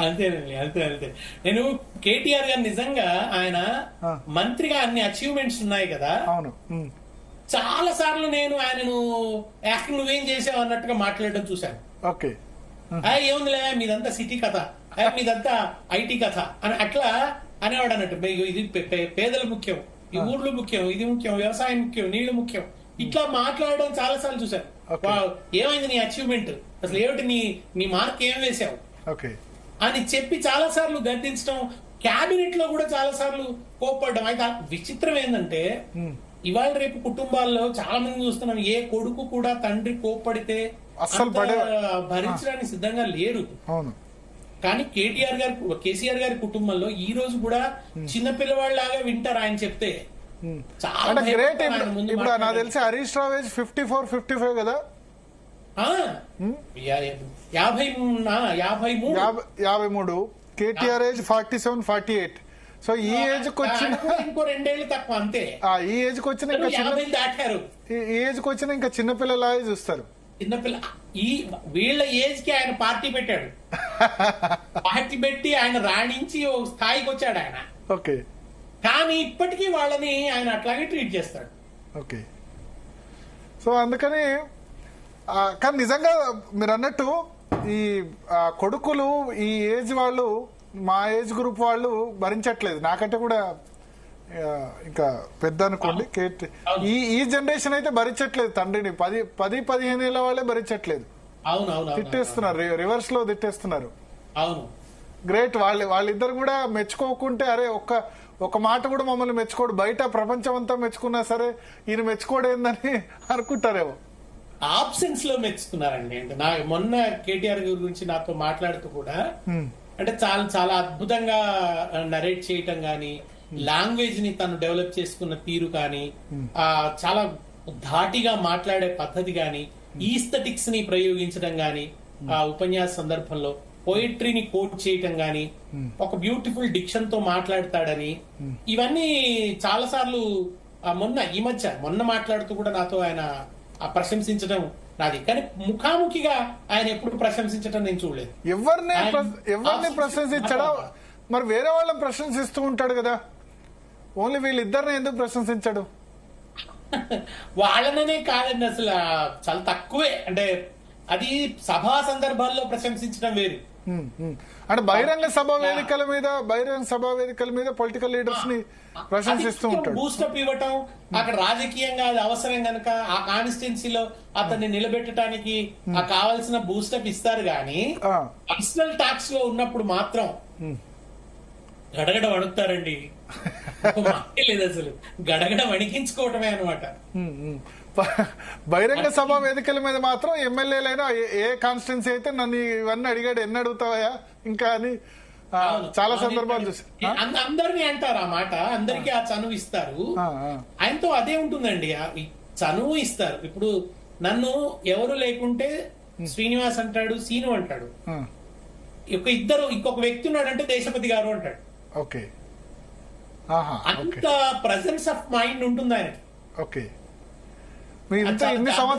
అంతేనండి, అంతే అంతే. నేను కేటీఆర్ గారు నిజంగా ఆయన మంత్రిగా అన్ని అచీవ్మెంట్స్ ఉన్నాయి కదా. అవును. చాలా సార్లు నేను ఆయనను నువ్వేం చేసావు అన్నట్టుగా మాట్లాడడం చూశాను. ఓకే. ఏముందిలే మీదంతా సిటీ కథ, మీదంతా ఐటీ కథ అని అట్లా అనేవాడు అన్నట్టు. ఇది పేదలు ముఖ్యం, ఈ ఊర్లు ముఖ్యం, ఇది ముఖ్యం, వ్యవసాయం ముఖ్యం, నీళ్లు ముఖ్యం, ఇట్లా మాట్లాడడం చాలా సార్లు చూశాను. ఏమైంది నీ అచీవ్మెంట్, అసలు ఏమిటి నీ మార్క్ ఏం వేసావు అని చెప్పి చాలా సార్లు గద్దించడం, క్యాబినెట్ లో కూడా చాలా సార్లు కోప్పడడం. అయితే విచిత్రం ఏంటంటే ఇవాళ రేపు కుటుంబాల్లో చాలా మంది చూస్తున్నాం, ఏ కొడుకు కూడా తండ్రి కోప్పడితే అసలు భరించడానికి సిద్ధంగా లేరు. కానీ కేసీఆర్ గారి కుటుంబంలో ఈ రోజు కూడా చిన్న పిల్లవాళ్ళలాగా వింటారు ఆయన చెప్తే. చాలా గ్రేట్. ఇప్పుడు నాకు తెలిసి హరీష్ రావు ఏజ్ 54-55 కదా, 53. కేటీఆర్ ఏజ్ 47-48. సో ఈ ఏజ్ కి వచ్చిన ఇంకో 2 ఏళ్ళు తక్కువ అంతే. ఈ ఏజ్ కి వచ్చిన ఇంకా చిన్నపిల్లలాగే చూస్తారు. చిన్నపిల్ల వీళ్ళ ఏజ్ కి ఆయన పార్టీ పెట్టాడు. పార్టీ పెట్టి ఆయన రాణించి ఓ స్థాయికి వచ్చాడు ఆయన. ఓకే. కానీ ఇప్పటికీ వాళ్ళని ఆయన అట్లాగే ట్రీట్ చేస్తాడు. ఓకే. సో అందుకని కానీ నిజంగా మీరు అన్నట్టు ఈ కొడుకులు ఈ ఏజ్ వాళ్ళు, మా ఏజ్ గ్రూప్ వాళ్ళు భరించట్లేదు. నాకంటే కూడా ఇంకా పెద్ద అనుకోండి, ఈ జనరేషన్ అయితే భరించట్లేదు తండ్రిని. 10-15 ఏళ్ళ వాళ్ళే భరించట్లేదు. తిట్టేస్తున్నారు, రివర్స్ లో తిట్టేస్తున్నారు. గ్రేట్. వాళ్ళిద్దరు కూడా మెచ్చుకోకుంటే, అరే ఒక మాట కూడా మమ్మల్ని మెచ్చుకోడు, బయట ప్రపంచం అంతా మెచ్చుకున్నా సరే ఈయన మెచ్చుకోడేందని అనుకుంటారేమో. ఆబ్సెన్స్ లో మెచ్చుకున్నారండి. అంటే మొన్న కేటీఆర్ గురించి నాతో మాట్లాడుతూ కూడా, అంటే చాలా చాలా అద్భుతంగా నరేట్ చేయటం గాని, లాంగ్వేజ్ ని తను డెవలప్ చేసుకున్న తీరు కానీ, చాలా ధాటిగా మాట్లాడే పద్ధతి గాని, ఈస్థెటిక్స్ ని ప్రయోగించడం గాని, ఆ ఉపన్యాస సందర్భంలో పోయిట్రీని కోట్ చేయటం గాని, ఒక బ్యూటిఫుల్ డిక్షన్ తో మాట్లాడతాడని, ఇవన్నీ చాలా సార్లు మొన్న మాట్లాడుతూ కూడా నాతో ఆయన ప్రశంసించడం నాది. కానీ ముఖాముఖిగా ఆయన ఎప్పుడు ప్రశంసించడం నేను చూడలేదు. ఎవరిని ప్రశంసించడా? మరి వేరే వాళ్ళని ప్రశంసిస్తూ ఉంటాడు కదా, ఓన్లీ వీళ్ళిద్దరిని ఎందుకు ప్రశంసించాడు? వాళ్ళననే కాదండి, అసలు చాలా తక్కువే. అంటే అది సభా సందర్భాల్లో ప్రశంసించడం వేరు. అంటే బహిరంగ సభా వేదికల మీద పొలిటికల్ లీడర్స్ ని ప్రశంసిస్తూ ఉంటాడు. బూస్టప్ ఇవ్వటం, అక్కడ రాజకీయంగా అది అవసరం గనక ఆ కాన్స్టిట్యున్సీలో అతన్ని నిలబెట్టడానికి కావాల్సిన బూస్టప్ ఇస్తారు. గాని పర్సనల్ టాక్స్ లో ఉన్నప్పుడు మాత్రం గడగడ వణుకుతారండి. లేదు అసలు, గడగడ వణికించుకోవటమే అనమాట. బహిరంగ సభా వేదికల మీద మాత్రం ఎమ్మెల్యేలైనా ఏ కాన్స్టిట్యున్సీ అయితే నన్ను ఇవన్నీ అడిగాడు, ఎన్ని అడుగుతావా ఇంకా అని చాలా సందర్భాలు చూసి అందరినీ అంటారు ఆ మాట. అందరికీ ఆ చనువు ఇస్తారు. ఆయనతో అదే ఉంటుందండి, చనువు ఇస్తారు. ఇప్పుడు నన్ను ఎవరు లేకుంటే శ్రీనివాస్ అంటాడు, సీను అంటాడు. ఇంకొక వ్యక్తి ఉన్నాడంటే దేశపతి గారు అంటాడు. ఓకే. అంత ప్రెసెన్స్ ఆఫ్ మైండ్ ఉంటుంది ఆయనకి. ఓకే. మీ ఇంత ఎన్ని సంవత్సరాలు